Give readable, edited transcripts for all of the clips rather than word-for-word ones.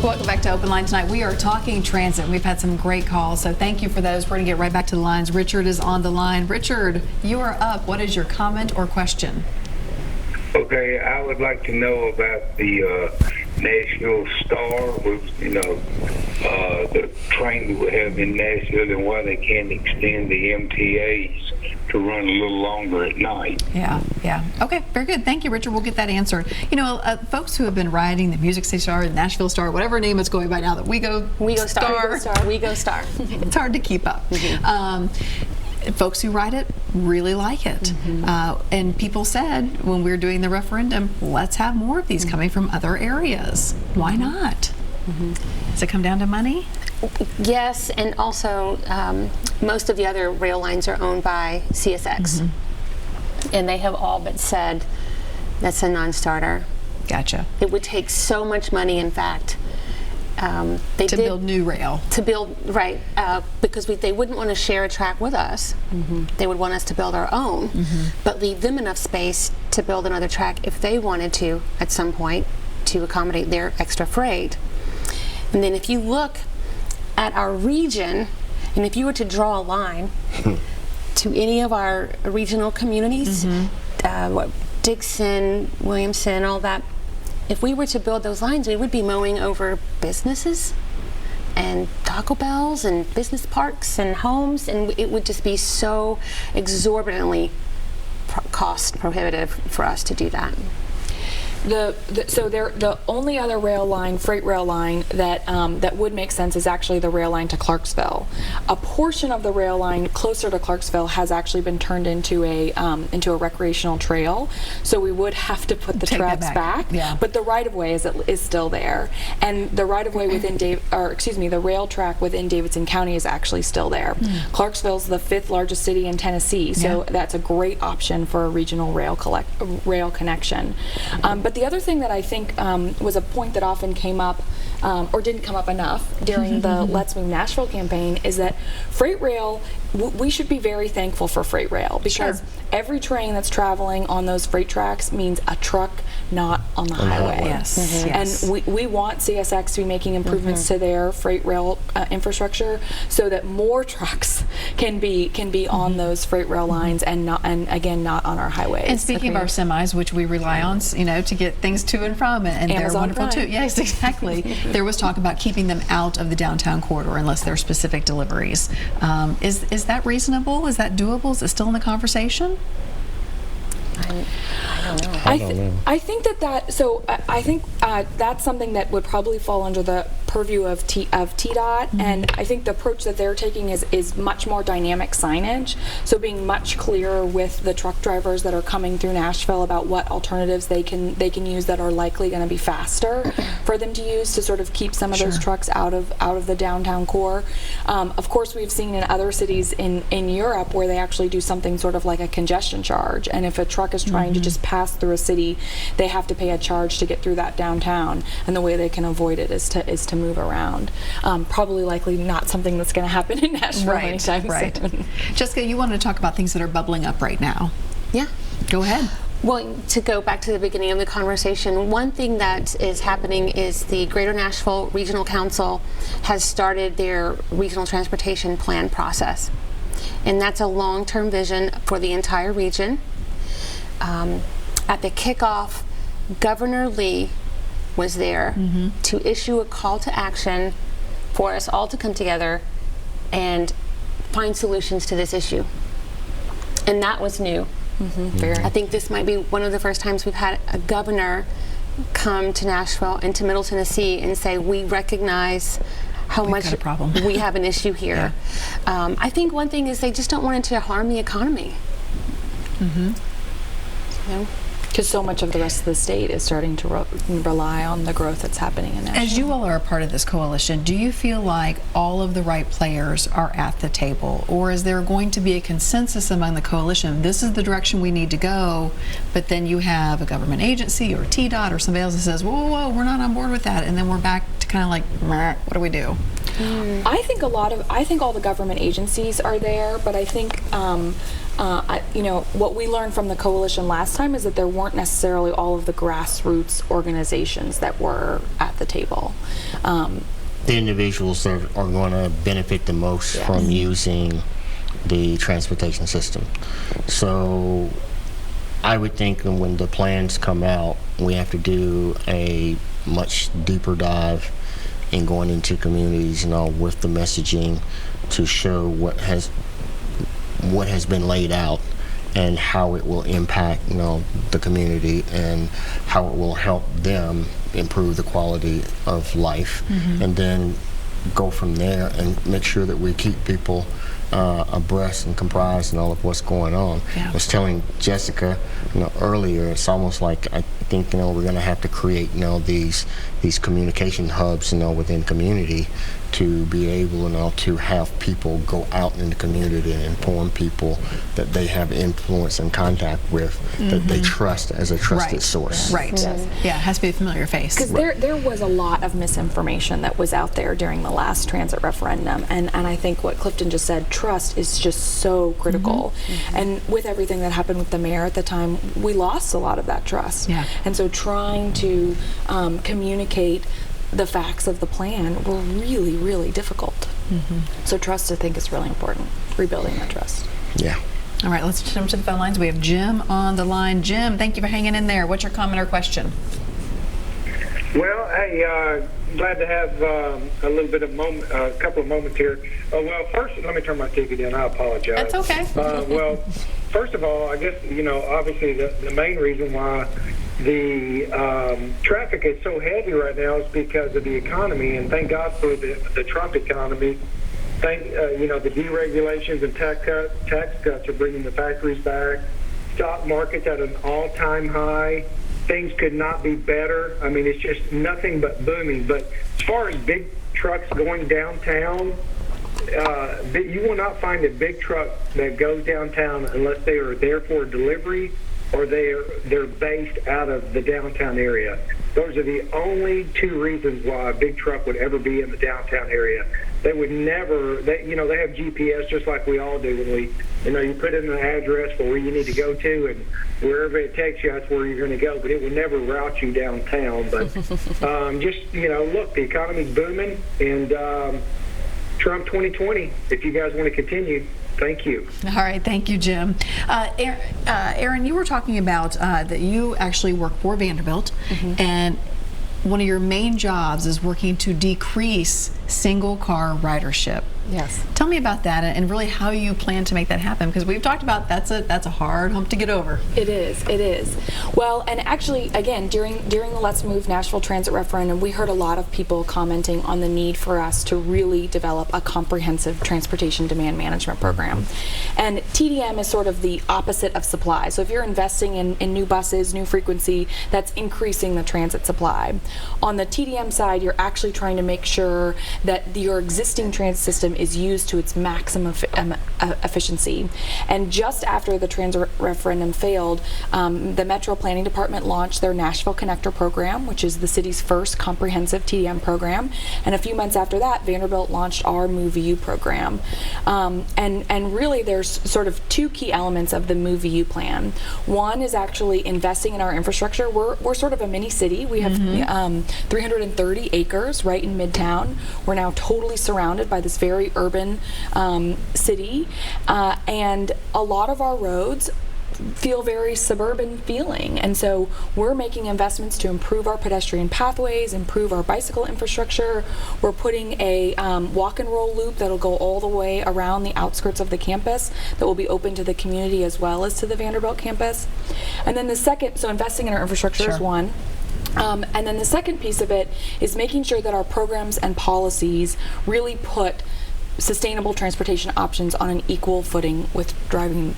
Welcome back to Open Line tonight. We are talking transit. We've had some great calls, so thank you for those. We're going to get right back to the lines. Richard is on the line. Richard, you are up. What is your comment or question? Okay, I would like to know about the Nashville Star, the train we have in Nashville, and why they can't extend the MTAs to run a little longer at night. Yeah. Okay, very good. Thank you, Richard. We'll get that answered. You know, folks who have been riding the Music City Star, the Nashville Star, whatever name it's going by now, the We Go Star. It's hard to keep up. Folks who ride it really like it. And people said when we were doing the referendum, let's have more of these coming from other areas. Why not? Does it come down to money? Yes, and also most of the other rail lines are owned by CSX. And they have all but said that's a non-starter. Gotcha. It would take so much money, in fact. To build new rail. Because they wouldn't want to share a track with us. They would want us to build our own, but leave them enough space to build another track if they wanted to at some point to accommodate their extra freight. And then if you look at our region, and if you were to draw a line to any of our regional communities, Dixon, Williamson, all that, if we were to build those lines, we would be mowing over businesses and Taco Bells and business parks and homes, and it would just be so exorbitantly cost prohibitive for us to do that. The only other rail line, freight rail line that would make sense is actually the rail line to Clarksville. A portion of the rail line closer to Clarksville has actually been turned into a recreational trail. So we would have to put the tracks back. Yeah. But the right of way is still there, and the right of way within the rail track within Davidson County is actually still there. Clarksville's the 5th largest city in Tennessee, so that's a great option for a regional rail connection. But the other thing that I think was a point that often came up, or didn't come up enough during the Let's Move Nashville campaign, is that freight rail, we should be very thankful for freight rail, because every train that's traveling on those freight tracks means a truck not on the highway. Yes. And we want CSX to be making improvements to their freight rail infrastructure so that more trucks can be on those freight rail lines and again not on our highways. And speaking of our semis, which we rely on, to get things to and from, and they're wonderful too. Yes, exactly. There was talk about keeping them out of the downtown corridor unless there are specific deliveries. Is that reasonable? Is that doable? Is it still in the conversation? I don't know. I think that's something that would probably fall under the purview of TDOT, and I think the approach that they're taking is much more dynamic signage, so being much clearer with the truck drivers that are coming through Nashville about what alternatives they can use that are likely going to be faster for them to use to sort of keep some of those trucks out of the downtown core. Of course, we've seen in other cities in Europe where they actually do something sort of like a congestion charge, and if a truck is trying to just pass through a city, they have to pay a charge to get through that downtown, and the way they can avoid it is to move around. Probably likely not something that's going to happen in Nashville anytime soon. Jessica, you wanted to talk about things that are bubbling up right now. Yeah. Go ahead. Well, to go back to the beginning of the conversation, one thing that is happening is the Greater Nashville Regional Council has started their regional transportation plan process. And that's a long-term vision for the entire region. At the kickoff, Governor Lee was there to issue a call to action for us all to come together and find solutions to this issue. And that was new. I think this might be one of the first times we've had a governor come to Nashville and to Middle Tennessee and say, we recognize how much we have an issue here. I think one thing is they just don't want it to harm the economy. Because so much of the rest of the state is starting to rely on the growth that's happening in Nashville. As you all are a part of this coalition, do you feel like all of the right players are at the table? Or is there going to be a consensus among the coalition, this is the direction we need to go, but then you have a government agency or TDOT or somebody else that says, whoa, we're not on board with that, and then we're back to kind of like, what do we do? I think all the government agencies are there, but I think what we learned from the coalition last time is that there weren't necessarily all of the grassroots organizations that were at the table. The individuals that are going to benefit the most from using the transportation system. So I would think when the plans come out, we have to do a much deeper dive in going into communities, with the messaging to show what has been laid out and how it will impact, the community and how it will help them improve the quality of life, and then go from there and make sure that we keep people abreast and comprised and all of what's going on. I was telling Jessica earlier, it's almost like I think we're going to have to create these communication hubs within community to be able to have people go out in the community and inform people that they have influence and contact with that they trust as a trusted source. Right. Yes. Yeah, it has to be a familiar face. Because there was a lot of misinformation that was out there during the last transit referendum, and I think what Clifton just said, trust is just so critical. And with everything that happened with the mayor at the time, we lost a lot of that trust. And so trying to communicate the facts of the plan were really, really difficult. So trust, I think, is really important, rebuilding that trust. Yeah. All right, let's jump to the phone lines. We have Jim on the line. Jim, thank you for hanging in there. What's your comment or question? Well, hey, glad to have a little bit of a couple of moments here. Well, first, let me turn my TV down. I apologize. That's okay. Well, first of all, I guess, obviously the main reason why the traffic is so heavy right now is because of the economy, and thank God for the Trump economy. The deregulations and tax cuts are bringing the factories back. Stock market's at an all-time high. Things could not be better. I mean, it's just nothing but booming. But as far as big trucks going downtown, you will not find a big truck that goes downtown unless they are there for delivery or they're based out of the downtown area. Those are the only two reasons why a big truck would ever be in the downtown area. They would never, they have GPS just like we all do when you put in an address for where you need to go to, and wherever it takes you, that's where you're going to go. But it would never route you downtown. But look, the economy's booming, and Trump 2020, if you guys want to continue. Thank you. All right, thank you, Jim. Erin, you were talking about that you actually work for Vanderbilt, and one of your main jobs is working to decrease single-car ridership. Yes. Tell me about that and really how you plan to make that happen, because we've talked about that's a hard hump to get over. It is. Well, and actually, again, during the Let's Move Nashville Transit referendum, we heard a lot of people commenting on the need for us to really develop a comprehensive transportation demand management program. And TDM is sort of the opposite of supply. So if you're investing in new buses, new frequency, that's increasing the transit supply. On the TDM side, you're actually trying to make sure that your existing transit system is used to its maximum efficiency. And just after the transit referendum failed, the Metro Planning Department launched their Nashville Connector program, which is the city's first comprehensive TDM program. And a few months after that, Vanderbilt launched our MoveU program. And really, there's sort of two key elements of the MoveU plan. One is actually investing in our infrastructure. We're sort of a mini city. We have 330 acres right in Midtown. We're now totally surrounded by this very urban city, and a lot of our roads feel very suburban feeling, and so we're making investments to improve our pedestrian pathways, improve our bicycle infrastructure. We're putting a walk and roll loop that'll go all the way around the outskirts of the campus that will be open to the community as well as to the Vanderbilt campus. And then the second, so investing in our infrastructure is one. And then the second piece of it is making sure that our programs and policies really put sustainable transportation options on an equal footing with driving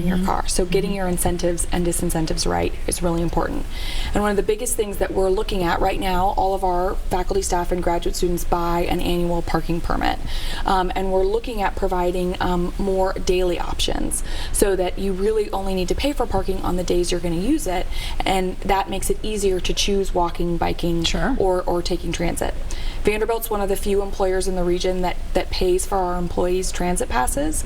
your car. So getting your incentives and disincentives right is really important. And one of the biggest things that we're looking at right now, all of our faculty, staff, and graduate students buy an annual parking permit. And we're looking at providing more daily options so that you really only need to pay for parking on the days you're going to use it, and that makes it easier to choose walking, biking, or taking transit. Vanderbilt's one of the few employers in the region that pays pays for our employees' transit passes.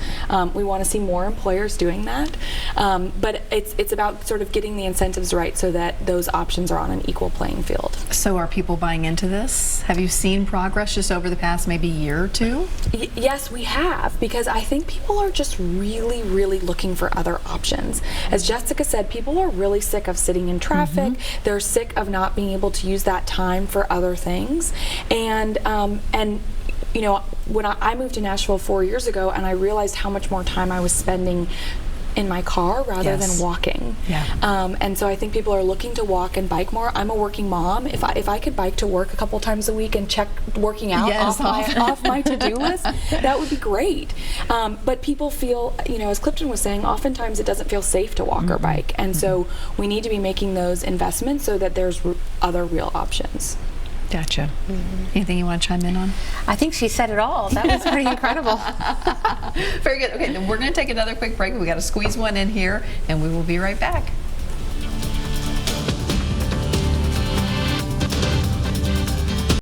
We want to see more employers doing that. But it's about sort of getting the incentives right so that those options are on an equal playing field. So are people buying into this? Have you seen progress just over the past maybe year or two? Yes, we have, because I think people are just really, really looking for other options. As Jessica said, people are really sick of sitting in traffic. They're sick of not being able to use that time for other things. And you know, when I moved to Nashville 4 years ago, and I realized how much more time I was spending in my car rather than walking. And so I think people are looking to walk and bike more. I'm a working mom. If I could bike to work a couple times a week and check working out off my to-do list, that would be great. But people feel, you know, as Clifton was saying, oftentimes it doesn't feel safe to walk or bike. And so we need to be making those investments so that there's other real options. Gotcha. Anything you want to chime in on? I think she said it all. That was pretty incredible. Very good. Okay, then we're going to take another quick break. We got to squeeze one in here, and we will be right back.